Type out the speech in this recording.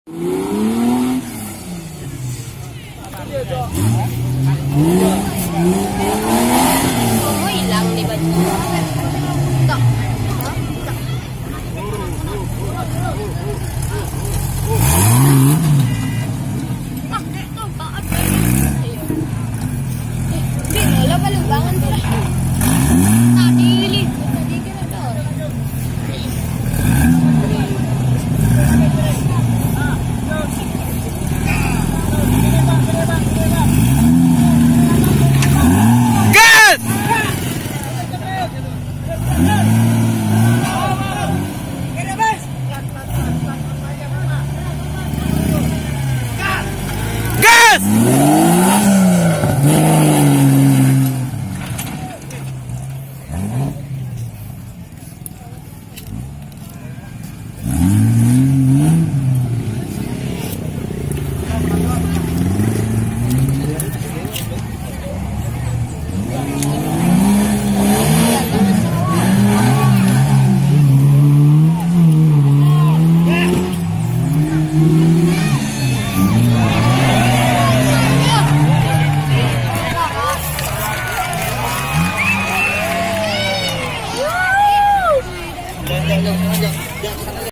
Oh, hilang nih baju. Tak. Di bola balubangan tuh. Tadi lihat tadi kira tuh. Gas! Gas!